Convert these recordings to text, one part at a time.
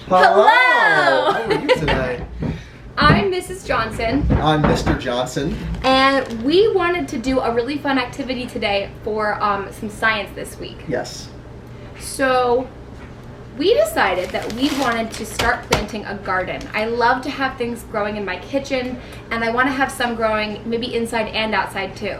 Hello! How are you today? I'm Mrs. Johnson, I'm Mr. Johnson. and we wanted to do a really fun activity today for some science this week. Yes. So we decided that we wanted to start planting a garden. I love to have things growing in my kitchen, and I want to have some growing maybe inside and outside too.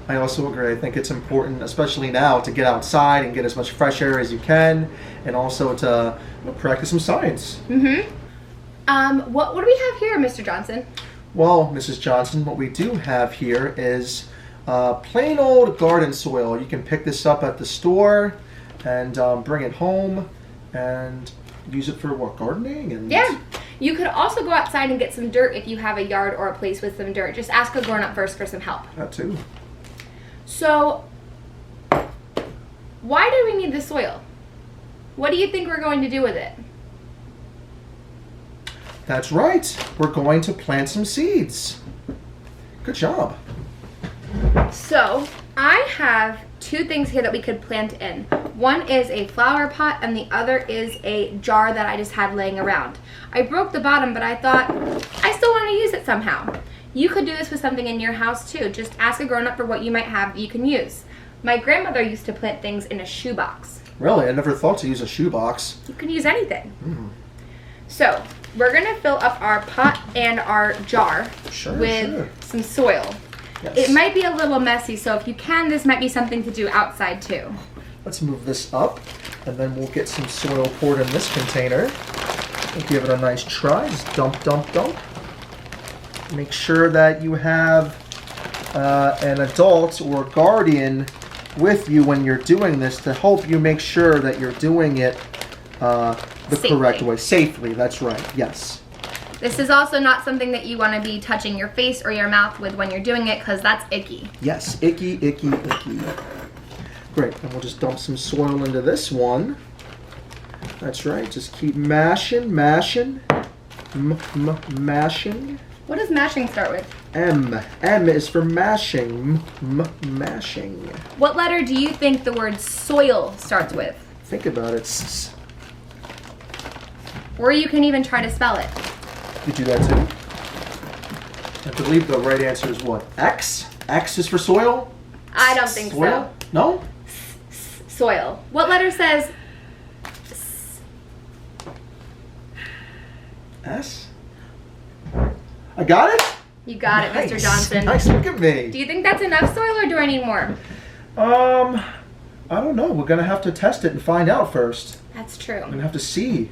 I also agree. I think it's important, especially now, to get outside and get as much fresh air as you can, and also to practice some science. What do we have here, Mr. Johnson? Well, Mrs. Johnson, what we do have here is plain old garden soil. You can pick this up at the store and bring it home and use it for what, gardening? And Yeah. You could also go outside and get some dirt if you have a yard or a place with some dirt. Just ask a grown-up first for some help. that too. So, why do we need the soil? What do you think we're going to do with it? That's right. We're going to plant some seeds. Good job. So, I have two things here that we could plant in. One is a flower pot and the other is a jar that I just had laying around. I broke the bottom, but I thought I still want to use it somehow. You could do this with something in your house too. Just ask a grown-up for what you might have that you can use. My grandmother used to plant things in a shoebox. Really? I never thought to use a shoebox. You can use anything. So, we're going to fill up our pot and our jar Sure, with sure. some soil. Yes. It might be a little messy, so if you can, this might be something to do outside too. Let's move this up, and then we'll get some soil poured in this container. We'll give it a nice try. Just dump, dump, dump. Make sure that you have an adult or guardian with you when you're doing this to help you make sure that you're doing it the Safely. correct way. Safely, that's right, yes. This is also not something that you want to be touching your face or your mouth with when you're doing it, because that's icky. Yes, icky, icky, icky. Great, and we'll just dump some soil into this one. That's right, just keep mashing, mashing, mashing. What does mashing start with? M. M is for mashing, mashing. What letter do you think the word soil starts with? Think about it. Or you can even try to spell it. You do that too? I believe the right answer is what? X? X is for soil? I don't think Soil? No? so. Soil. What letter says S? I got it? You got it, Mr. Johnson. Nice, look at me. Do you think that's enough soil or do I need more? I don't know. We're gonna have to test it and find out first. That's true. I'm gonna have to see.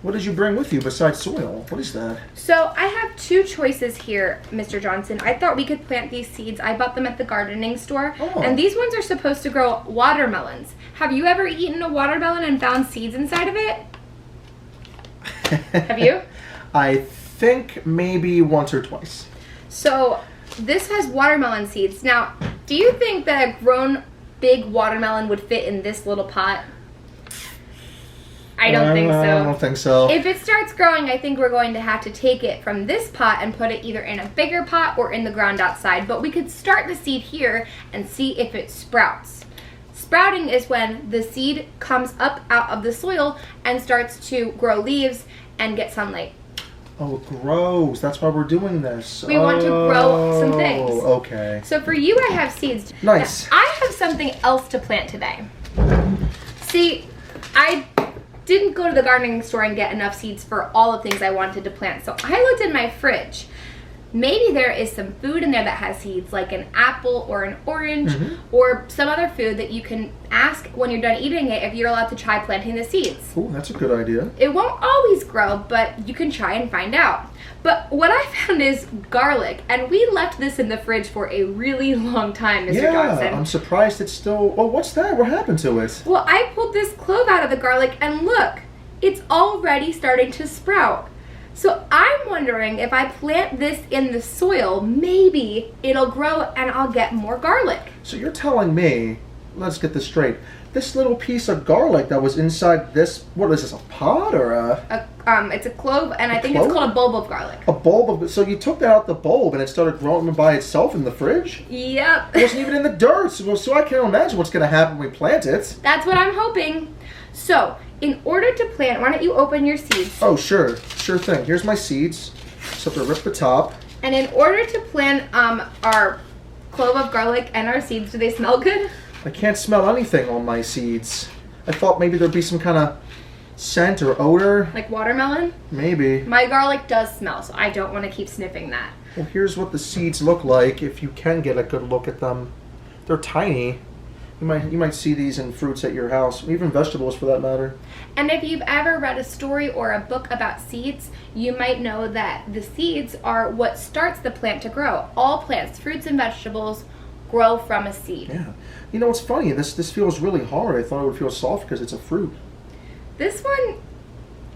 What did you bring with you besides soil? What is that? So I have two choices here, Mr. Johnson. I thought we could plant these seeds. I bought them at the gardening store. Oh. And these ones are supposed to grow watermelons. Have you ever eaten a watermelon and found seeds inside of it? Have you? I think maybe once or twice. So this has watermelon seeds. Now, do you think that a grown big watermelon would fit in this little pot? I don't think so. I don't think so. If it starts growing, I think we're going to have to take it from this pot and put it either in a bigger pot or in the ground outside. But we could start the seed here and see if it sprouts. Sprouting is when the seed comes up out of the soil and starts to grow leaves and get sunlight. Oh, it grows. That's why we're doing this. We want to grow some things. Oh, okay. So for you, I have seeds. Nice. Now, I have something else to plant today. See, I didn't go to the gardening store and get enough seeds for all the things I wanted to plant. So I looked in my fridge. Maybe there is some food in there that has seeds, like an apple or an orange or some other food that you can ask when you're done eating it if you're allowed to try planting the seeds. Oh, that's a good idea. It won't always grow, but you can try and find out. But what I found is garlic, and we left this in the fridge for a really long time, Mr. Johnson. I'm surprised it's still... Oh, what's that? What happened to it? Well, I pulled this clove out of the garlic, and look, it's already starting to sprout. So I'm wondering if I plant this in the soil, maybe it'll grow and I'll get more garlic. So you're telling me let's get this straight. This little piece of garlic that was inside this, what is this, a pod or a It's a clove, and I think clove? it's called a bulb of garlic. bulb of, so you took that out the bulb and it started growing by itself in the fridge? Yep. It wasn't even in the dirt, so I can't imagine what's going to happen when we plant it. That's what I'm hoping. So, in order to plant, why don't you open your seeds? Oh, sure thing. Here's my seeds. Just have to rip the top. And in order to plant our clove of garlic and our seeds, do they smell good? I can't smell anything on my seeds. I thought maybe there'd be some kind of scent or odor. Like watermelon? Maybe. My garlic does smell, so I don't want to keep sniffing that. Well, here's what the seeds look like if you can get a good look at them. They're tiny. You might see these in fruits at your house, even vegetables for that matter. And if you've ever read a story or a book about seeds, you might know that the seeds are what starts the plant to grow. All plants, fruits and vegetables, grow from a seed. Yeah. You know, it's funny. This feels really hard. I thought it would feel soft because it's a fruit. This one,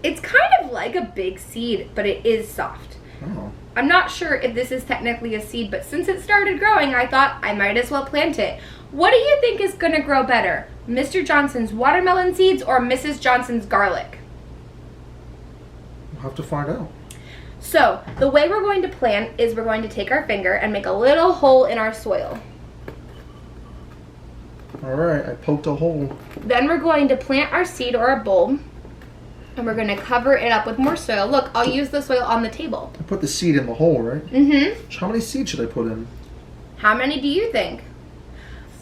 it's kind of like a big seed, but it is soft. Oh. I'm not sure if this is technically a seed, but since it started growing, I thought I might as well plant it. What do you think is going to grow better? Mr. Johnson's watermelon seeds or Mrs. Johnson's garlic? We'll have to find out. So, the way we're going to plant is we're going to take our finger and make a little hole in our soil. Alright, I poked a hole. Then we're going to plant our seed or a bulb, and we're going to cover it up with more soil. Look, I'll use the soil on the table. I put the seed in the hole, right? Mm-hmm. How many seeds should I put in? How many do you think?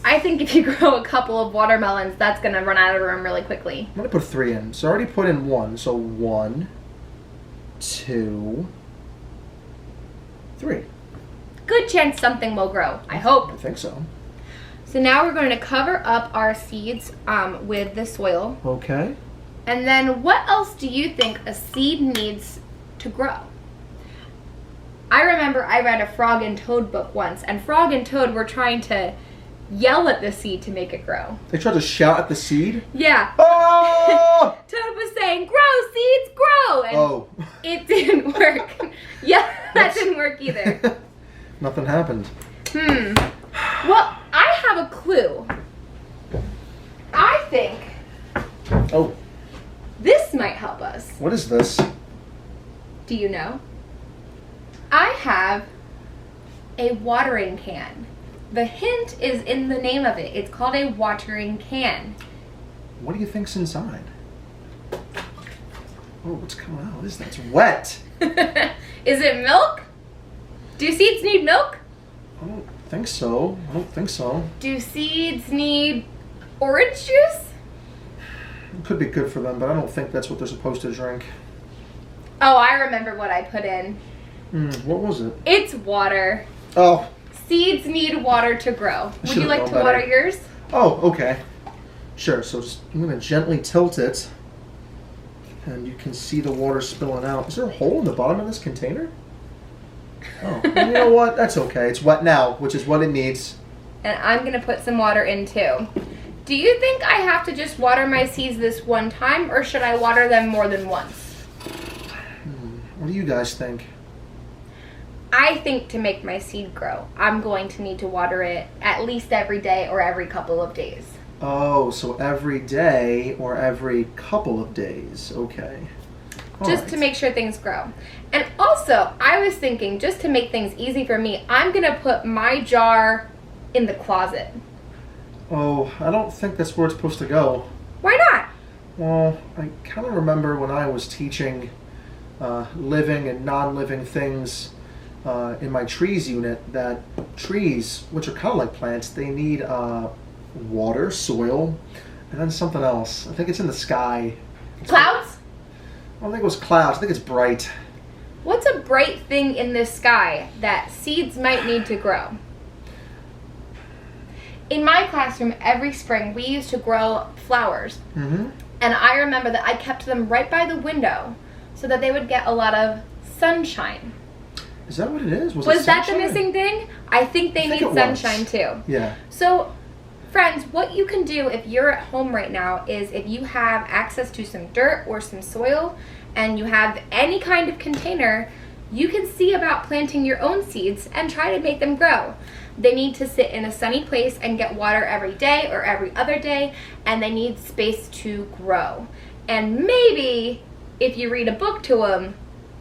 I think if you grow a couple of watermelons, that's going to run out of room really quickly. I'm going to put 3 in. So I already put in 1. So 1, 2, 3. Good chance something will grow. I hope. I think so. So now we're going to cover up our seeds with the soil. Okay. And then what else do you think a seed needs to grow? I remember I read a Frog and Toad book once, and Frog and Toad were trying to yell at the seed to make it grow. They tried to shout at the seed? Yeah. Oh! Toad was saying, grow, seeds, grow! And Oh. it didn't work. Yeah, that didn't work either. Nothing happened. Well, I have a clue. I think Oh, this might help us. what is this? Do you know? I have a watering can. The hint is in the name of it. It's called a watering can. What do you think's inside? Oh, what's coming out? What is that? It's wet. Is it milk? Do seeds need milk? I don't think so. I don't think so. Do seeds need orange juice? It could be good for them, but I don't think that's what they're supposed to drink. Oh, I remember what I put in. What was it? It's water. Oh. Seeds need water to grow. Would you should've like known to better. water yours? Oh, okay. Sure, so just, I'm going to gently tilt it, and you can see the water spilling out. Is there a hole in the bottom of this container? Oh, well, you know what? That's okay. It's wet now, which is what it needs. And I'm going to put some water in too. Do you think I have to just water my seeds this one time, or should I water them more than once? What do you guys think? I think to make my seed grow, I'm going to need to water it at least every day or every couple of days. Oh, so every day or every couple of days. Okay. All Just right. to make sure things grow. And also, I was thinking, just to make things easy for me, I'm going to put my jar in the closet. Oh, I don't think that's where it's supposed to go. Why not? Well, I kind of remember when I was teaching living and non-living things in my trees unit that trees, which are kind of like plants, they need water, soil, and then something else. I think it's in the sky. Clouds? I don't think it was clouds. I think it's bright. What's a bright thing in the sky that seeds might need to grow? In my classroom, every spring, we used to grow flowers. Mm-hmm. And I remember that I kept them right by the window so that they would get a lot of sunshine. Is that what it is? Was it that the sunshine? missing thing? I think they I think need it was. sunshine too. Yeah. So, friends, what you can do if you're at home right now is if you have access to some dirt or some soil and you have any kind of container, you can see about planting your own seeds and try to make them grow. They need to sit in a sunny place and get water every day or every other day, and they need space to grow. And maybe if you read a book to them,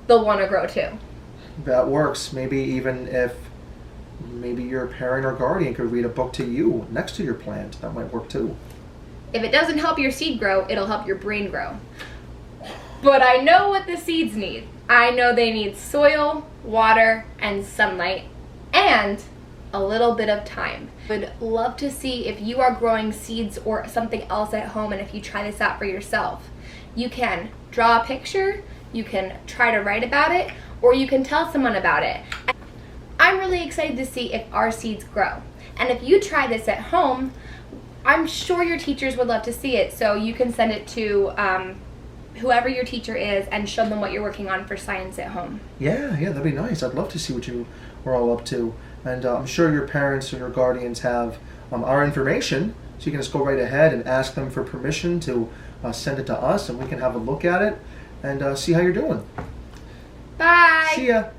they'll want to grow too. That works. Maybe even if your parent or guardian could read a book to you next to your plant, that might work too. If it doesn't help your seed grow, it'll help your brain grow. But I know what the seeds need. I know they need soil, water, and sunlight, and a little bit of time. Would love to see if you are growing seeds or something else at home, and if you try this out for yourself. You can draw a picture, you can try to write about it, or you can tell someone about it. I'm really excited to see if our seeds grow. And if you try this at home, I'm sure your teachers would love to see it, so you can send it to whoever your teacher is and show them what you're working on for science at home. Yeah, that'd be nice. I'd love to see what you were all up to. And I'm sure your parents or your guardians have our information, so you can just go right ahead and ask them for permission to send it to us, and we can have a look at it and see how you're doing. Bye! See ya!